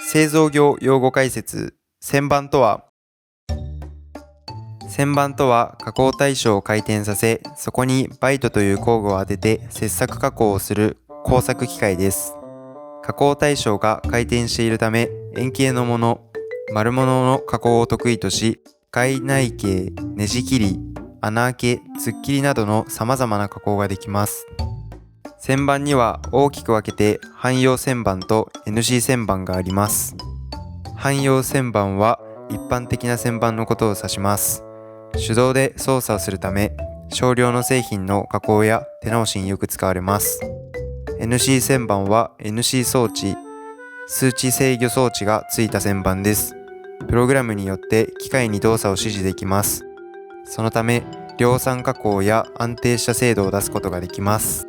製造業用語解説。旋盤とは加工対象を回転させ、そこにバイトという工具を当てて切削加工をする工作機械です。加工対象が回転しているため、円形のもの、丸物の加工を得意とし、外内径、ねじ切り、穴あけ、突っ切りなどの様々な加工ができます。旋盤には大きく分けて汎用旋盤と NC 旋盤があります。汎用旋盤は一般的な旋盤のことを指します。手動で操作をするため、少量の製品の加工や手直しによく使われます。NC 旋盤は NC 装置、数値制御装置がついた旋盤です。プログラムによって機械に動作を指示できます。そのため、量産加工や安定した精度を出すことができます。